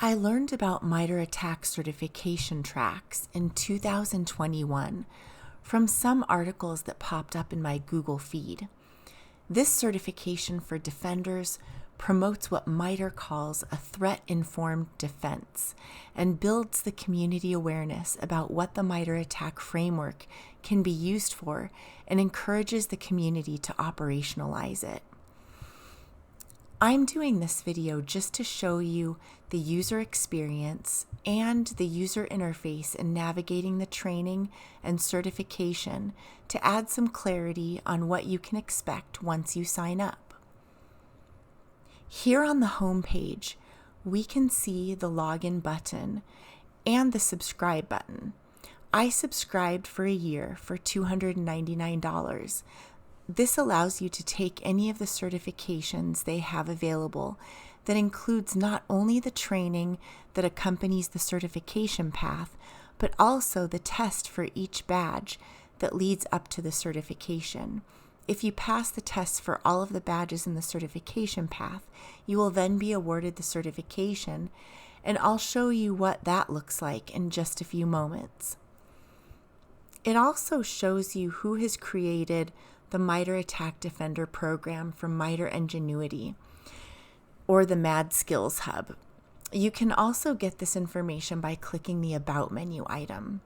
I learned about MITRE Att&ck certification tracks in 2021 from some articles that popped up in my Google feed. This certification for defenders promotes what MITRE calls a threat-informed defense and builds the community awareness about what the MITRE Att&ck framework can be used for and encourages the community to operationalize it. I'm doing this video just to show you the user experience and the user interface in navigating the training and certification to add some clarity on what you can expect once you sign up. Here on the home page, we can see the login button and the subscribe button. I subscribed for a year for $299. This allows you to take any of the certifications they have available that includes not only the training that accompanies the certification path, but also the test for each badge that leads up to the certification. If you pass the test for all of the badges in the certification path, you will then be awarded the certification, and I'll show you what that looks like in just a few moments. It also shows you who has created the MITRE Att&ck Defender Program from MITRE Ingenuity, or the MITRE Skills Hub. You can also get this information by clicking the About menu item.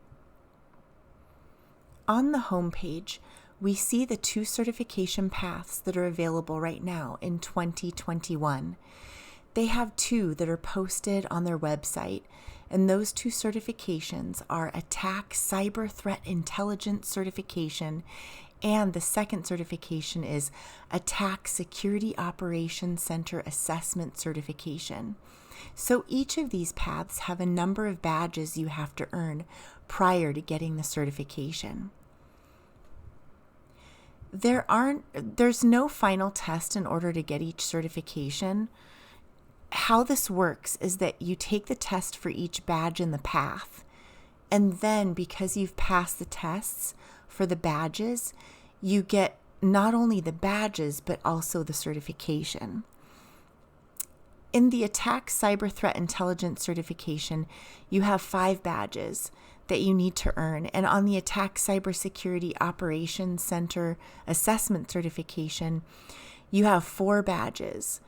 On the home page, we see the two certification paths that are available right now in 2021. They have two that are posted on their website, and those two certifications are Att&ck Cyber Threat Intelligence Certification, and the second certification is Att&ck Security Operations Center Assessment Certification. So each of these paths have a number of badges you have to earn prior to getting the certification. There's no final test in order to get each certification. How this works is that you take the test for each badge in the path, and then because you've passed the tests for the badges, you get not only the badges but also the certification. In the Att&ck Cyber Threat Intelligence Certification, you have 5 badges that you need to earn, and on the Att&ck Cybersecurity Operations Center Assessment Certification, you have 4 badges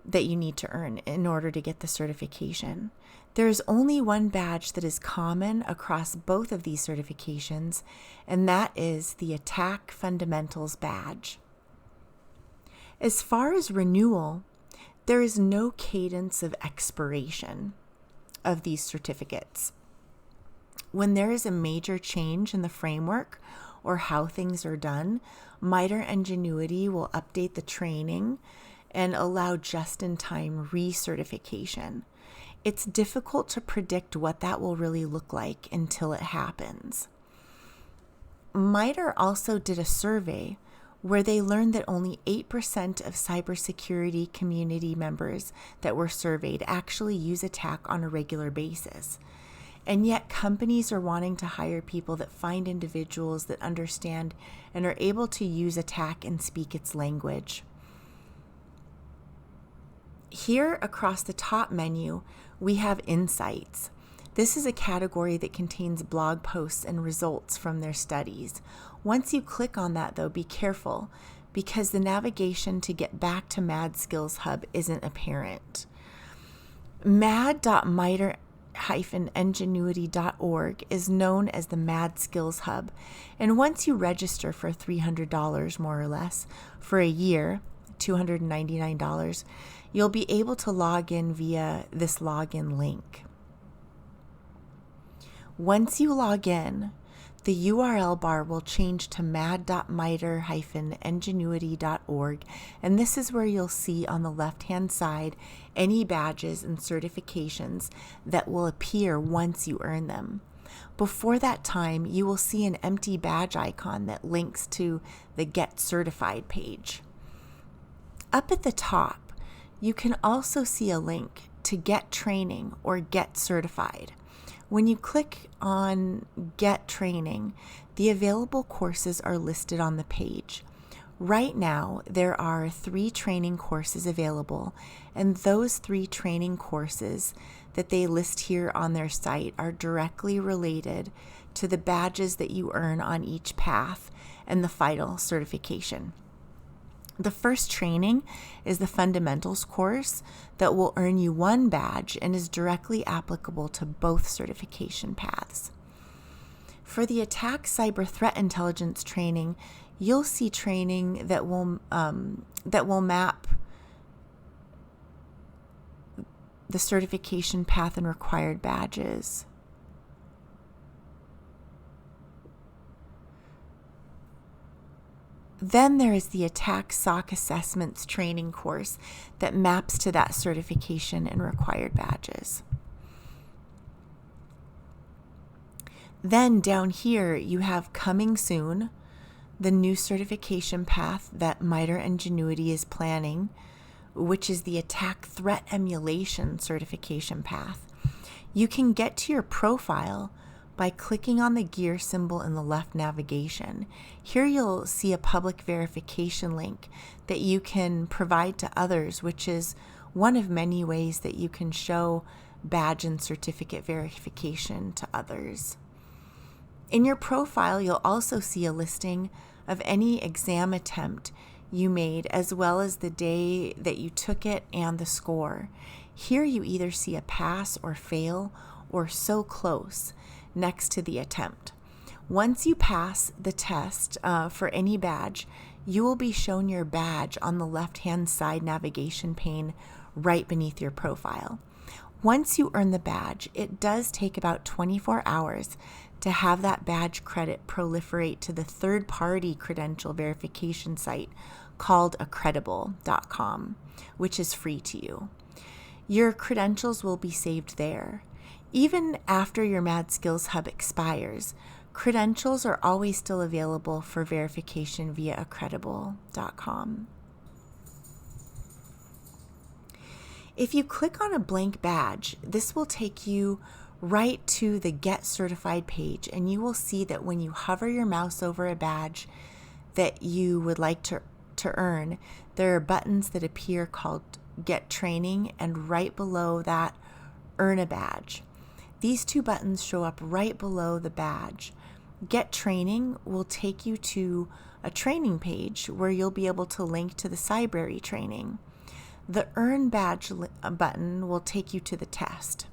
that you need to earn in order to get the certification. There is only one badge that is common across both of these certifications, and that is the Att&ck Fundamentals badge. As far as renewal, there is no cadence of expiration of these certificates. When there is a major change in the framework or how things are done, MITRE Ingenuity will update the training and allow just-in-time recertification. It's difficult to predict what that will really look like until it happens. MITRE also did a survey where they learned that only 8% of cybersecurity community members that were surveyed actually use Att&ck on a regular basis. And yet companies are wanting to hire people that find individuals that understand and are able to use Att&ck and speak its language. Here across the top menu, we have Insights. This is a category that contains blog posts and results from their studies. Once you click on that, though, be careful, because the navigation to get back to MITRE Skills Hub isn't apparent. MITRE-Ingenuity.org is known as the MITRE Skills Hub, and once you register for $300 more or less for a year, $299, you'll be able to log in via this login link. Once you log in, the URL bar will change to mad.mitre-ingenuity.org, and this is where you'll see on the left-hand side any badges and certifications that will appear once you earn them. Before that time, you will see an empty badge icon that links to the Get Certified page. Up at the top, you can also see a link to Get Training or Get Certified. When you click on Get Training, the available courses are listed on the page. Right now, there are 3 training courses available, and those 3 training courses that they list here on their site are directly related to the badges that you earn on each path and the final certification. The first training is the fundamentals course that will earn you 1 badge and is directly applicable to both certification paths. For the Att&ck Cyber Threat Intelligence training, you'll see training that will map the certification path and required badges. Then there is the Att&ck SOC Assessments training course that maps to that certification and required badges. Then down here you have coming soon, the new certification path that MITRE Ingenuity is planning, which is the Att&ck Threat Emulation certification path. You can get to your profile by clicking on the gear symbol in the left navigation. Here you'll see a public verification link that you can provide to others, which is one of many ways that you can show badge and certificate verification to others. In your profile, you'll also see a listing of any exam attempt you made, as well as the day that you took it and the score. Here you either see a pass or fail or so close next to the attempt. Once you pass the test for any badge, you will be shown your badge on the left-hand side navigation pane right beneath your profile. Once you earn the badge, it does take about 24 hours to have that badge credit proliferate to the third-party credential verification site called accredible.com, which is free to you. Your credentials will be saved there. Even after your MITRE Skills Hub expires, credentials are always still available for verification via accredible.com. If you click on a blank badge, this will take you right to the Get Certified page, and you will see that when you hover your mouse over a badge that you would like to earn, there are buttons that appear called Get Training, and right below that, Earn a Badge. These 2 buttons show up right below the badge. Get Training will take you to a training page where you'll be able to link to the Cybrary training. The Earn Badge button will take you to the test.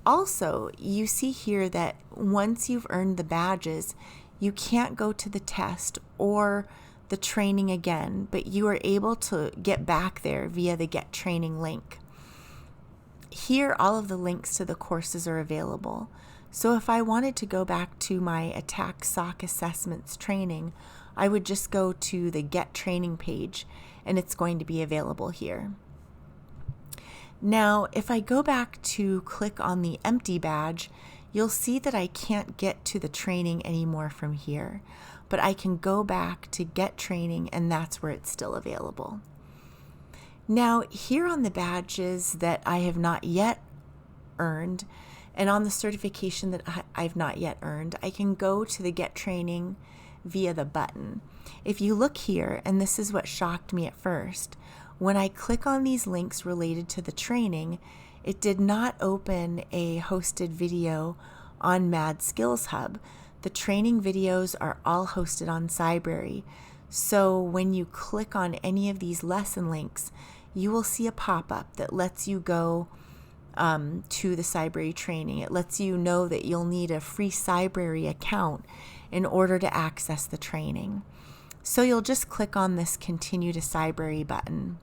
Also, you see here that once you've earned the badges, you can't go to the test or the training again, but you are able to get back there via the Get Training link. Here, all of the links to the courses are available. So if I wanted to go back to my Att&ck SOC Assessments training, I would just go to the Get Training page, and it's going to be available here. Now, if I go back to click on the empty badge, you'll see that I can't get to the training anymore from here, but I can go back to Get Training, and that's where it's still available. Now, here on the badges that I have not yet earned, and on the certification that I've not yet earned, I can go to the Get Training via the button. If you look here, and this is what shocked me at first, when I click on these links related to the training, it did not open a hosted video on MITRE Skills Hub. The training videos are all hosted on Cybrary. So when you click on any of these lesson links, you will see a pop-up that lets you go to the Cybrary training. It lets you know that you'll need a free Cybrary account in order to access the training. So you'll just click on this Continue to Cybrary button.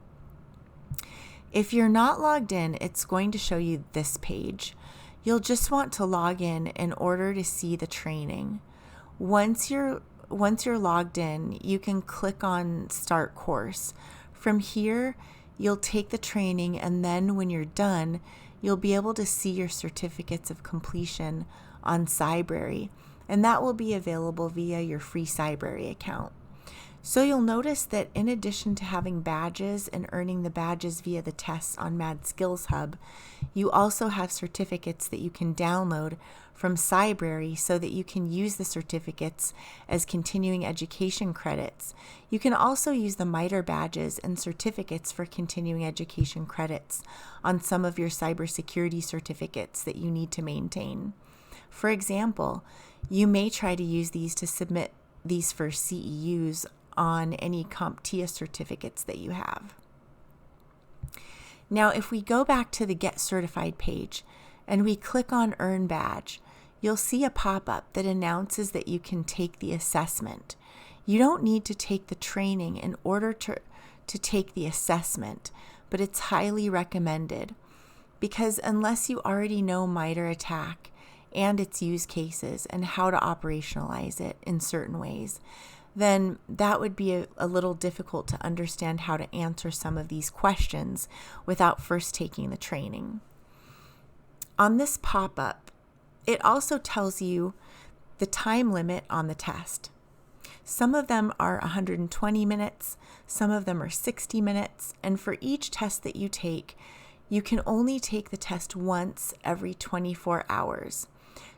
If you're not logged in, it's going to show you this page. You'll just want to log in order to see the training. Once you're logged in, you can click on Start Course. From here, you'll take the training, and then when you're done, you'll be able to see your certificates of completion on Cybrary, and that will be available via your free Cybrary account. So you'll notice that in addition to having badges and earning the badges via the tests on MITRE Skills Hub, you also have certificates that you can download from Cybrary so that you can use the certificates as continuing education credits. You can also use the MITRE badges and certificates for continuing education credits on some of your cybersecurity certificates that you need to maintain. For example, you may try to use these to submit these for CEUs on any CompTIA certificates that you have. Now, if we go back to the Get Certified page and we click on Earn Badge, you'll see a pop-up that announces that you can take the assessment. You don't need to take the training in order to take the assessment, but it's highly recommended because unless you already know MITRE Att&ck and its use cases and how to operationalize it in certain ways, then that would be a little difficult to understand how to answer some of these questions without first taking the training. On this pop-up, it also tells you the time limit on the test. Some of them are 120 minutes, some of them are 60 minutes, and for each test that you take, you can only take the test once every 24 hours.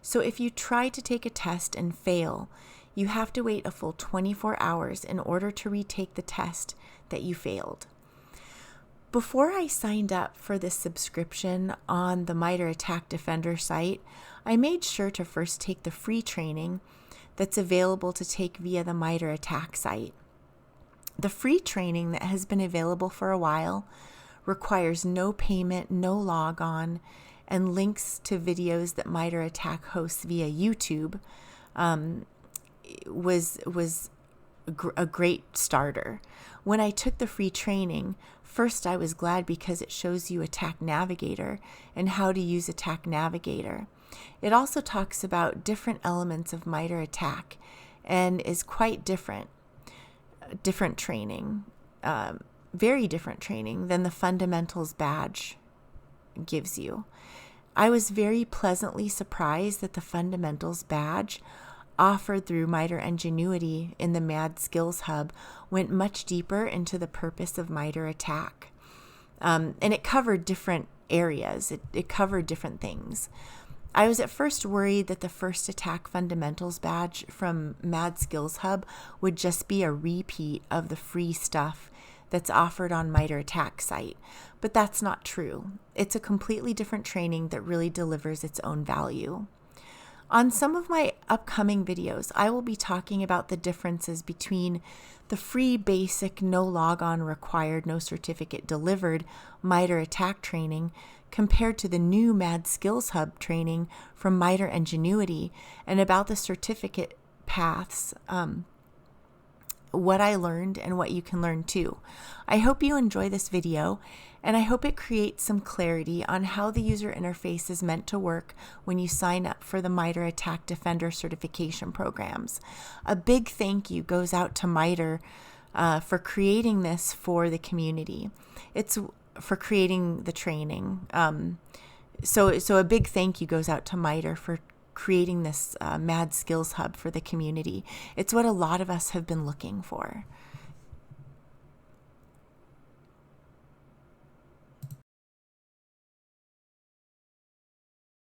So if you try to take a test and fail, you have to wait a full 24 hours in order to retake the test that you failed. Before I signed up for this subscription on the MITRE Att&ck Defender site, I made sure to first take the free training that's available to take via the MITRE Att&ck site. The free training that has been available for a while requires no payment, no logon, and links to videos that MITRE Att&ck hosts via YouTube. Was a great starter. When I took the free training, first I was glad because it shows you Att&ck Navigator and how to use Att&ck Navigator. It also talks about different elements of MITRE Att&ck and is quite different training, very different training than the fundamentals badge gives you. I was very pleasantly surprised that the fundamentals badge offered through MITRE Ingenuity in the MITRE Skills Hub went much deeper into the purpose of MITRE Att&ck. And it covered different areas. It covered different things. I was at first worried that the first Att&ck Fundamentals badge from MITRE Skills Hub would just be a repeat of the free stuff that's offered on MITRE Att&ck site, but that's not true. It's a completely different training that really delivers its own value. On some of my upcoming videos, I will be talking about the differences between the free basic no logon required, no certificate delivered MITRE Att&ck training compared to the new MITRE Skills Hub training from MITRE Ingenuity, and about the certificate paths, what I learned and what you can learn too. I hope you enjoy this video, and I hope it creates some clarity on how the user interface is meant to work when you sign up for the MITRE Att&ck Defender certification programs. A big thank you goes out to MITRE for creating this for the community. It's for creating the training. So a big thank you goes out to MITRE for creating this MITRE Skills Hub for the community. It's what a lot of us have been looking for.